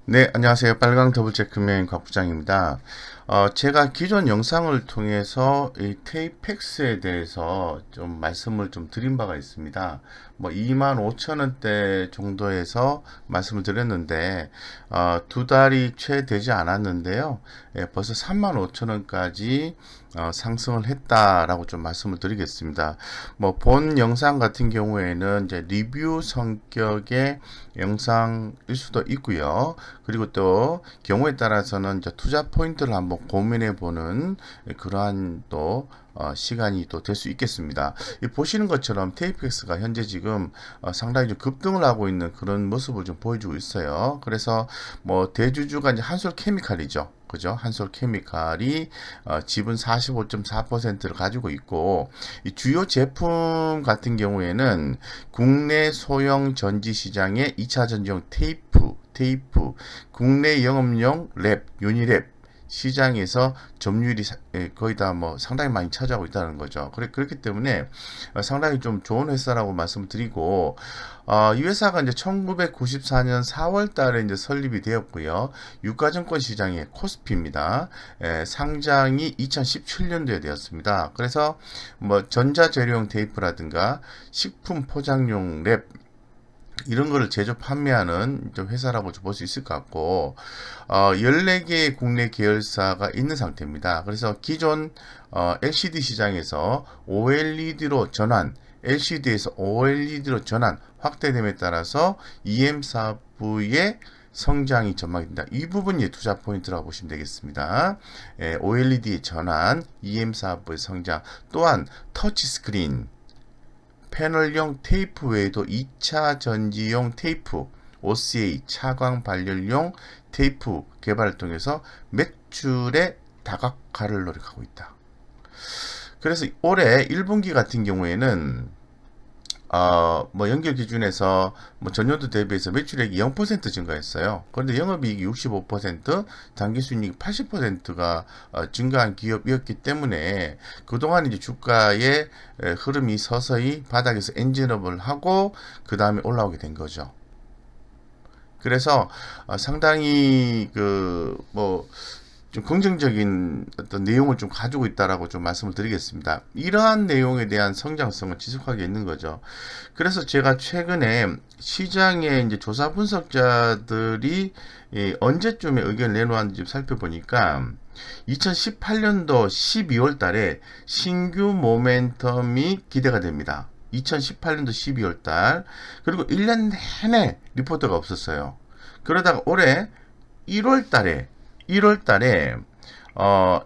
네, 안녕하세요. 빨강 더블체크맨 곽 부장입니다. 제가 기존 영상을 통해서 이 테이펙스에 대해서 좀 말씀을 좀 드린 바가 있습니다. 뭐 25,000원대 정도에서 말씀을 드렸는데, 두 달이 채 되지 않았는데요. 예, 벌써 35,000원까지 상승을 했다라고 좀 말씀을 드리겠습니다. 뭐 본 영상 같은 경우에는 이제 리뷰 성격의 영상일 수도 있고요. 그리고 또 경우에 따라서는 이제 투자 포인트를 한번 고민해 보는 그러한 또 시간이 또 될 수 있겠습니다. 보시는 것처럼 테이프엑스가 현재 지금 상당히 좀 급등을 하고 있는 그런 모습을 좀 보여주고 있어요. 그래서 뭐 대주주가 이제 한솔케미칼이죠. 그죠? 한솔케미칼이 지분 45.4%를 가지고 있고, 이 주요 제품 같은 경우에는 국내 소형 전지 시장의 2차 전지용 테이프, 국내 영업용 랩, 유니랩 시장에서 점유율이 거의 다 뭐 상당히 많이 차지하고 있다는 거죠. 그렇기 때문에 상당히 좀 좋은 회사라고 말씀드리고, 이 회사가 이제 1994년 4월 달에 이제 설립이 되었고요. 유가증권 시장의 코스피입니다. 상장이 2017년도에 되었습니다. 그래서 뭐 전자재료용 테이프라든가 식품 포장용 랩, 이런 거를 제조 판매하는 좀 회사라고 볼 수 있을 것 같고, 14개의 국내 계열사가 있는 상태입니다. 그래서 기존 LCD 시장에서 OLED로 전환, LCD에서 OLED로 전환 확대됨에 따라서 EM 사업부의 성장이 전망이 된다. 이 부분이 투자 포인트라고 보시면 되겠습니다. OLED 전환, EM 사업부의 성장, 또한 터치스크린, 패널용 테이프 외에도 2차 전지용 테이프, OCA 차광 발열용 테이프 개발을 통해서 매출의 다각화를 노력하고 있다. 그래서 올해 1분기 같은 경우에는 뭐 연결 기준에서 뭐 전년도 대비해서 매출액이 0% 증가했어요. 그런데 영업이익이 65%, 당기순이익 80%가 증가한 기업이었기 때문에 그동안 이제 주가의 흐름이 서서히 바닥에서 엔진업을 하고 그 다음에 올라오게 된 거죠. 그래서 상당히 그뭐 좀 긍정적인 어떤 내용을 좀 가지고 있다라고 좀 말씀을 드리겠습니다. 이러한 내용에 대한 성장성은 지속하게 있는 거죠. 그래서 제가 최근에 시장에 이제 조사 분석자들이 언제쯤에 의견을 내놓았는지 좀 살펴보니까 2018년도 12월 달에 신규 모멘텀이 기대가 됩니다. 2018년도 12월 달. 그리고 1년 내내 리포트가 없었어요. 그러다가 올해 1월 달에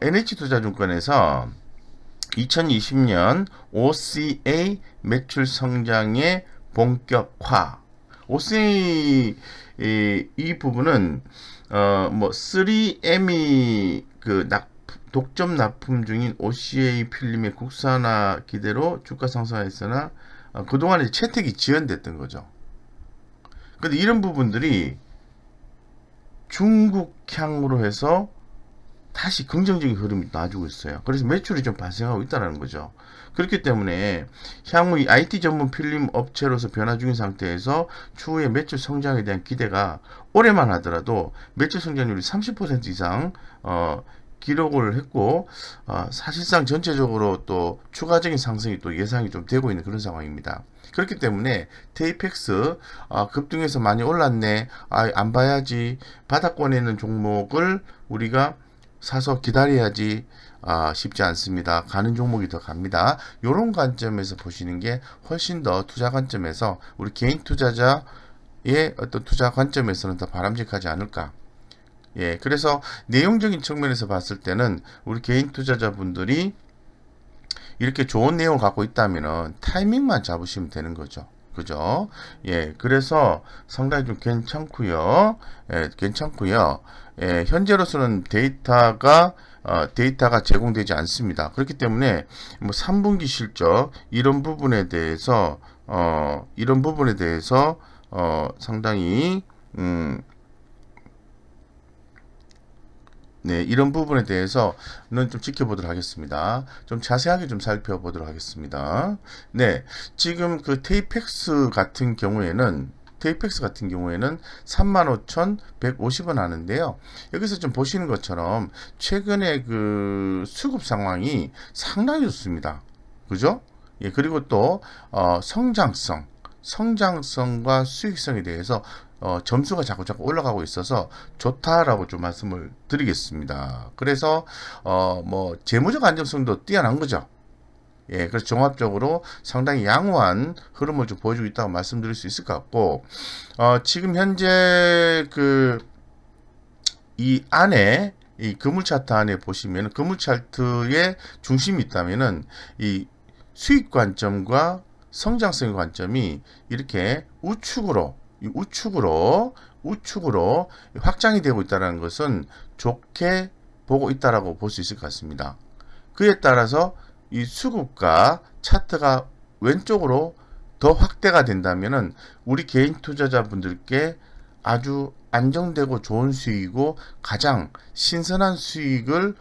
NH투자증권에서 2020년 OCA 매출 성장의 본격화. OCA 이 부분은 뭐 3M이 독점 납품 중인 OCA 필름의 국산화 기대로 주가 상승하였으나 그동안에 채택이 지연됐던 거죠. 근데 이런 부분들이 중국향으로 해서 다시 긍정적인 흐름이 나와주고 있어요. 그래서 매출이 좀 발생하고 있다는 거죠. 그렇기 때문에 향후 이 IT 전문 필름 업체로서 변화 중인 상태에서 추후에 매출 성장에 대한 기대가 올해만 하더라도 매출 성장률이 30% 이상 기록을 했고, 사실상 전체적으로 또 추가적인 상승이 또 예상이 좀 되고 있는 그런 상황입니다. 그렇기 때문에 테이펙스 급등해서 많이 올랐네, 안 봐야지, 바닥권에 있는 종목을 우리가 사서 기다려야지 쉽지 않습니다. 가는 종목이 더 갑니다. 이런 관점에서 보시는 게 훨씬 더 투자 관점에서 우리 개인 투자자의 어떤 투자 관점에서는 더 바람직하지 않을까. 예, 그래서 내용적인 측면에서 봤을 때는 우리 개인 투자자분들이 이렇게 좋은 내용을 갖고 있다면은 타이밍만 잡으시면 되는 거죠. 그죠? 예, 그래서 상당히 좀 괜찮고요. 예, 괜찮고요. 예, 현재로서는 데이터가 제공되지 않습니다. 그렇기 때문에 뭐 3분기 실적 이런 부분에 대해서 상당히 네, 이런 부분에 대해서는 좀 지켜보도록 하겠습니다. 좀 자세하게 좀 살펴보도록 하겠습니다. 네, 지금 그 테이펙스 같은 경우에는 테이펙스 같은 경우에는 35,150원 하는데요. 여기서 좀 보시는 것처럼 최근에 그 수급 상황이 상당히 좋습니다. 그죠? 예, 그리고 또 성장성과 수익성에 대해서 점수가 자꾸 올라가고 있어서 좋다라고 좀 말씀을 드리겠습니다. 그래서 뭐 재무적 안정성도 뛰어난 거죠. 예, 그래서 종합적으로 상당히 양호한 흐름을 좀 보여주고 있다고 말씀드릴 수 있을 것 같고, 지금 현재 이 안에 이 그물 차트 안에 보시면 그물 차트의 중심이 있다면은 이 수익 관점과 성장성의 관점이 이렇게 우측으로 확장이 되고 있다는 것은 좋게 보고 있다라고 볼 수 있을 것 같습니다. 그에 따라서 이 수급과 차트가 왼쪽으로 더 확대가 된다면은 우리 개인 투자자분들께 아주 안정되고 좋은 수익이고 가장 신선한 수익을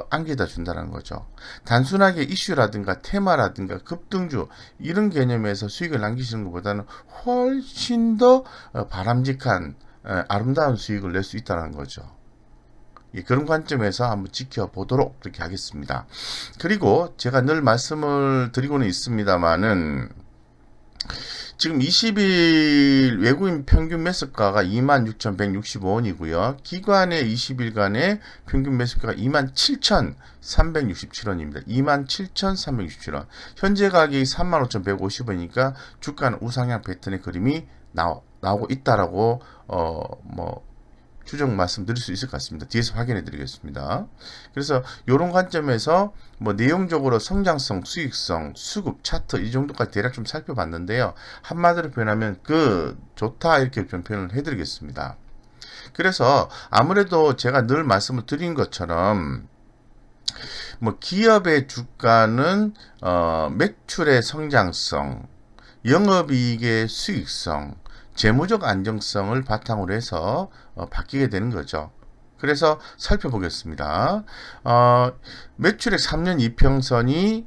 안겨다 준다는 거죠. 단순하게 이슈라든가 테마라든가 급등주 이런 개념에서 수익을 남기시는 것보다는 훨씬 더 바람직한 아름다운 수익을 낼 수 있다는 거죠. 예, 그런 관점에서 한번 지켜보도록 그렇게 하겠습니다. 그리고 제가 늘 말씀을 드리고는 있습니다만은 지금 20일 외국인 평균 매수가가 26,165원이고요. 기관의 20일간의 평균 매수가가 27,367원입니다. 27,367원. 현재 가격이 35,150원이니까 주가는 우상향 패턴의 그림이 나오고 있다라고 뭐 추정 말씀드릴 수 있을 것 같습니다. 뒤에서 확인해 드리겠습니다. 그래서 이런 관점에서 뭐 내용적으로 성장성, 수익성, 수급, 차트 이 정도까지 대략 좀 살펴봤는데요. 한마디로 표현하면 좋다 이렇게 좀 표현을 해 드리겠습니다. 그래서 아무래도 제가 늘 말씀을 드린 것처럼 뭐 기업의 주가는 매출의 성장성, 영업이익의 수익성, 재무적 안정성을 바탕으로 해서 바뀌게 되는 거죠. 그래서 살펴보겠습니다. 매출액 3년 이평선이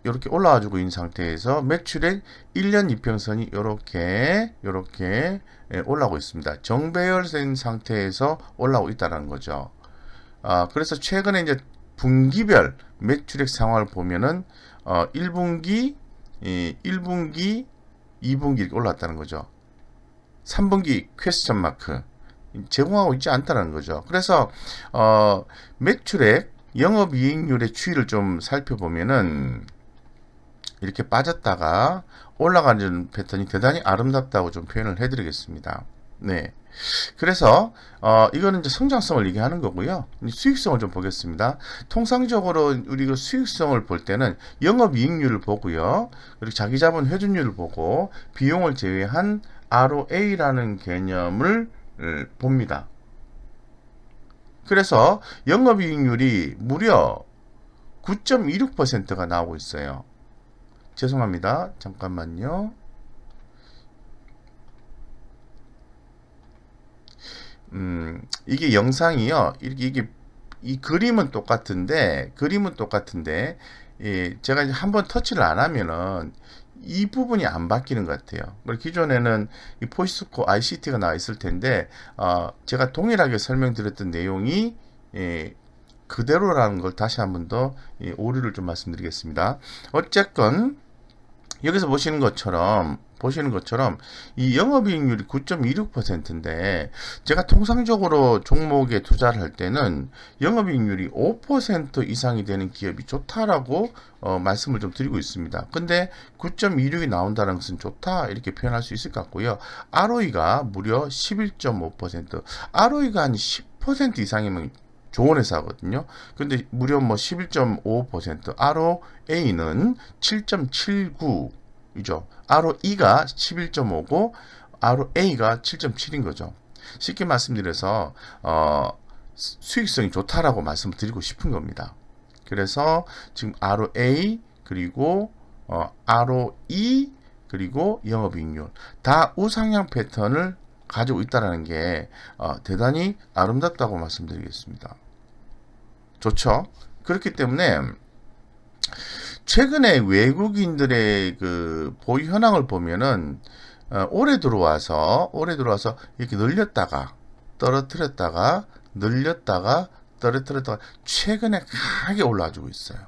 이렇게 올라와주고 있는 상태에서 매출액 1년 이평선이 이렇게 올라오고 있습니다. 정배열된 상태에서 올라오고 있다는 거죠. 그래서 최근에 이제 분기별 매출액 상황을 보면은 1분기, 2분기 이렇게 올라왔다는 거죠. 3분기 퀘스천 마크 제공하고 있지 않다는 거죠. 그래서 매출액, 영업이익률의 추이를 좀 살펴보면은 이렇게 빠졌다가 올라가는 패턴이 대단히 아름답다고 좀 표현을 해드리겠습니다. 네. 그래서 이거는 이제 성장성을 얘기하는 거고요. 수익성을 좀 보겠습니다. 통상적으로 우리가 수익성을 볼 때는 영업이익률을 보고요. 그리고 자기자본 회전율을 보고 비용을 제외한 ROA라는 개념을 봅니다. 그래서 영업이익률이 무려 9.26%가 나오고 있어요. 죄송합니다. 잠깐만요. 이게 영상이요. 이 그림은 똑같은데, 예, 제가 이제 한번 터치를 안 하면은 이 부분이 안 바뀌는 것 같아요. 기존에는 이 포시스코 ICT가 나와 있을 텐데, 제가 동일하게 설명드렸던 내용이, 예, 그대로라는 걸 다시 한번 더 오류를 좀 말씀드리겠습니다. 어쨌건, 여기서 보시는 것처럼 이 영업이익률이 9.26%인데 제가 통상적으로 종목에 투자를 할 때는 영업이익률이 5% 이상이 되는 기업이 좋다라고 말씀을 좀 드리고 있습니다. 근데 9.26이 나온다는 것은 좋다 이렇게 표현할 수 있을 것 같고요. ROE가 무려 11.5%, ROE가 한 10% 이상이면 좋은 회사거든요. 근데 무려 뭐 11.5%, ROA는 7.79이죠. ROE가 11.5고 ROA가 7.7인 거죠. 쉽게 말씀드려서 수익성이 좋다라고 말씀드리고 싶은 겁니다. 그래서 지금 ROA 그리고 ROE 그리고 영업이익률 다 우상향 패턴을 가지고 있다는 게 대단히 아름답다고 말씀드리겠습니다. 좋죠? 그렇기 때문에 최근에 외국인들의 그 보유 현황을 보면은 올해 들어와서 이렇게 늘렸다가 떨어뜨렸다가 늘렸다가 떨어뜨렸다가 최근에 강하게 올라와주고 있어요.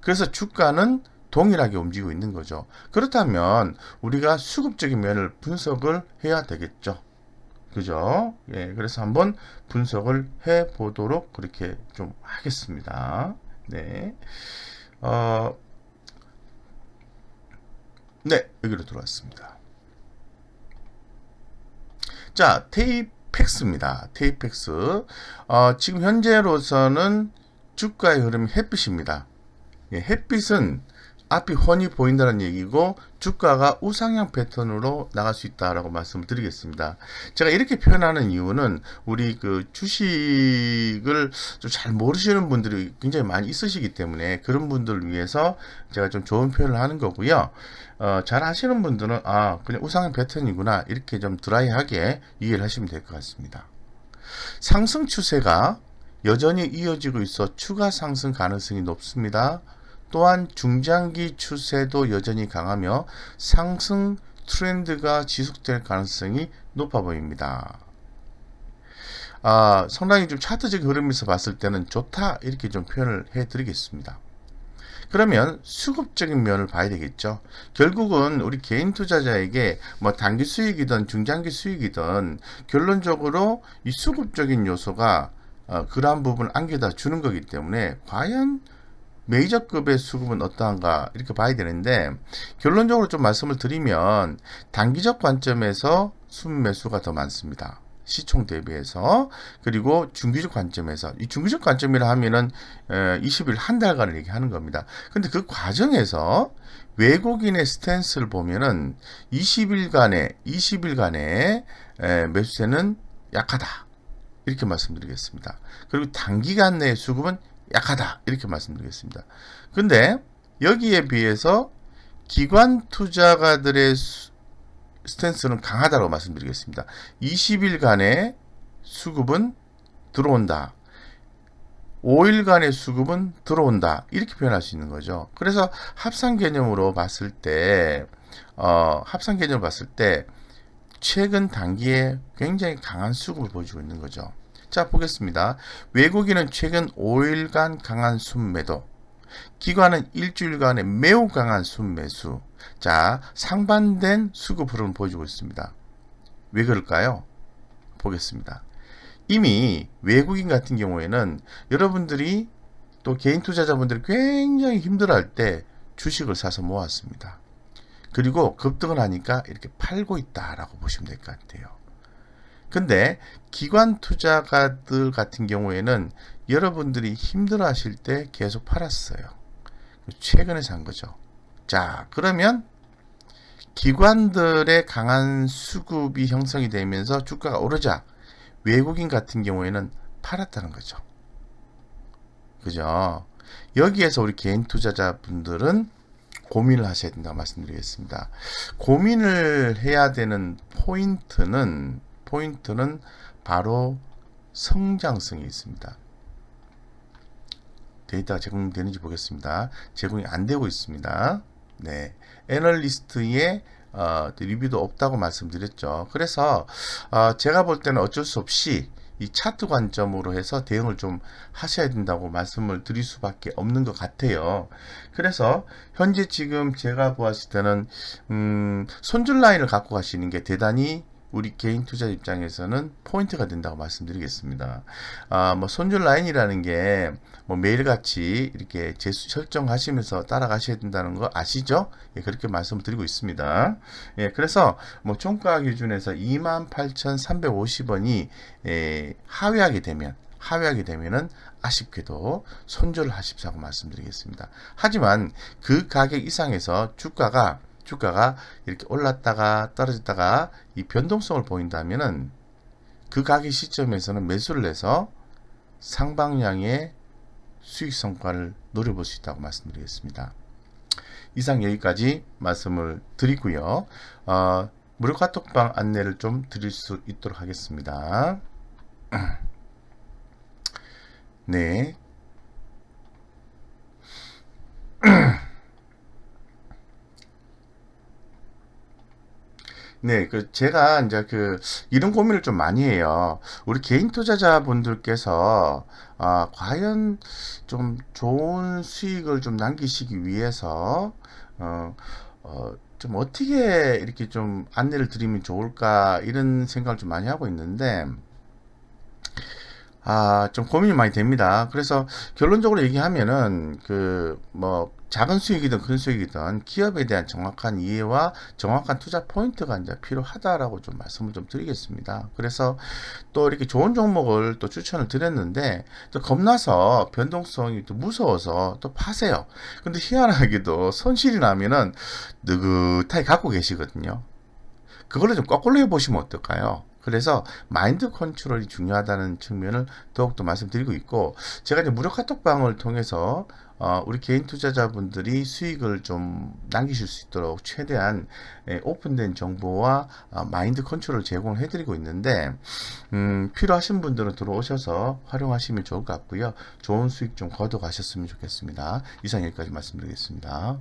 그래서 주가는 동일하게 움직이고 있는 거죠. 그렇다면 우리가 수급적인 면을 분석을 해야 되겠죠. 그죠? 예, 그래서 한번 분석을 해 보도록 그렇게 좀 하겠습니다. 네. 네, 여기로 들어왔습니다. 자, 테이펙스입니다. 테이펙스. 지금 현재로서는 주가의 흐름이 햇빛입니다. 예, 햇빛은 앞이 훤히 보인다는 얘기고 주가가 우상향 패턴으로 나갈 수 있다라고 말씀을 드리겠습니다. 제가 이렇게 표현하는 이유는 우리 그 주식을 좀 잘 모르시는 분들이 굉장히 많이 있으시기 때문에 그런 분들을 위해서 제가 좀 좋은 표현을 하는 거고요. 잘 하시는 분들은 그냥 우상향 패턴이구나 이렇게 좀 드라이하게 이해를 하시면 될 것 같습니다. 상승 추세가 여전히 이어지고 있어 추가 상승 가능성이 높습니다. 또한 중장기 추세도 여전히 강하며 상승 트렌드가 지속될 가능성이 높아 보입니다. 상당히 좀 차트적 흐름에서 봤을 때는 좋다 이렇게 좀 표현을 해드리겠습니다. 그러면 수급적인 면을 봐야 되겠죠. 결국은 우리 개인 투자자에게 뭐 단기 수익이든 중장기 수익이든 결론적으로 이 수급적인 요소가 그러한 부분을 안겨다 주는 거기 때문에 과연 메이저급의 수급은 어떠한가 이렇게 봐야 되는데 결론적으로 좀 말씀을 드리면 단기적 관점에서 순매수가 더 많습니다. 시총 대비해서. 그리고 중기적 관점에서, 이 중기적 관점이라 하면은 20일 한 달간을 얘기하는 겁니다. 근데 그 과정에서 외국인의 스탠스를 보면은 20일간의 매수세는 약하다 이렇게 말씀드리겠습니다. 그리고 단기간 내의 수급은 약하다 이렇게 말씀드리겠습니다. 근데 여기에 비해서 기관 투자가들의 스탠스는 강하다고 말씀드리겠습니다. 20일간의 수급은 들어온다. 5일간의 수급은 들어온다. 이렇게 표현할 수 있는 거죠. 그래서 합산 개념으로 봤을 때 최근 단기에 굉장히 강한 수급을 보여주고 있는 거죠. 자, 보겠습니다. 외국인은 최근 5일간 강한 순매도, 기관은 일주일간의 매우 강한 순매수. 자, 상반된 수급 흐름을 보여주고 있습니다. 왜 그럴까요? 보겠습니다. 이미 외국인 같은 경우에는 여러분들이 또 개인 투자자분들이 굉장히 힘들어할 때 주식을 사서 모았습니다. 그리고 급등을 하니까 이렇게 팔고 있다라고 보시면 될 것 같아요. 근데 기관 투자가들 같은 경우에는 여러분들이 힘들어 하실 때 계속 팔았어요. 최근에 산 거죠. 자, 그러면 기관들의 강한 수급이 형성이 되면서 주가가 오르자 외국인 같은 경우에는 팔았다는 거죠. 그죠? 여기에서 우리 개인 투자자분들은 고민을 하셔야 된다고 말씀드리겠습니다. 고민을 해야 되는 포인트는 바로 성장성이 있습니다. 데이터가 제공되는지 보겠습니다. 제공이 안 되고 있습니다. 네, 애널리스트의 리뷰도 없다고 말씀드렸죠. 그래서 제가 볼 때는 어쩔 수 없이 이 차트 관점으로 해서 대응을 좀 하셔야 된다고 말씀을 드릴 수밖에 없는 것 같아요. 그래서 현재 지금 제가 보았을 때는 손절 라인을 갖고 가시는 게 대단히 우리 개인 투자 입장에서는 포인트가 된다고 말씀드리겠습니다. 뭐 손절 라인이라는 게 뭐 매일같이 이렇게 설정하시면서 따라가셔야 된다는 거 아시죠? 예, 그렇게 말씀을 드리고 있습니다. 예, 그래서 뭐 종가 기준에서 28,350원이 하회하게 되면은 아쉽게도 손절을 하십사고 말씀드리겠습니다. 하지만 그 가격 이상에서 주가가 이렇게 올랐다가 떨어졌다가 이 변동성을 보인다면은 그 가격 시점에서는 매수를 해서 상방향의 수익 성과를 노려볼 수 있다고 말씀드리겠습니다. 이상 여기까지 말씀을 드리고요. 무료 카톡방 안내를 좀 드릴 수 있도록 하겠습니다. 네. 네, 제가 이제 이런 고민을 좀 많이 해요. 우리 개인 투자자분들께서, 과연 좀 좋은 수익을 좀 남기시기 위해서, 어, 좀 어떻게 이렇게 좀 안내를 드리면 좋을까, 이런 생각을 좀 많이 하고 있는데, 좀 고민이 많이 됩니다. 그래서 결론적으로 얘기하면은 뭐 작은 수익이든 큰 수익이든 기업에 대한 정확한 이해와 정확한 투자 포인트가 이제 필요하다라고 좀 말씀을 좀 드리겠습니다. 그래서 또 이렇게 좋은 종목을 또 추천을 드렸는데 또 겁나서 변동성이 또 무서워서 또 파세요. 근데 희한하게도 손실이 나면은 느긋하게 갖고 계시거든요. 그걸로 좀 거꾸로 해보시면 어떨까요? 그래서 마인드 컨트롤이 중요하다는 측면을 더욱더 말씀드리고 있고, 제가 이제 무료 카톡방을 통해서 우리 개인 투자자분들이 수익을 좀 남기실 수 있도록 최대한 오픈된 정보와 마인드 컨트롤을 제공을 해드리고 있는데, 필요하신 분들은 들어오셔서 활용하시면 좋을 것 같고요. 좋은 수익 좀 거둬 가셨으면 좋겠습니다. 이상 여기까지 말씀드리겠습니다.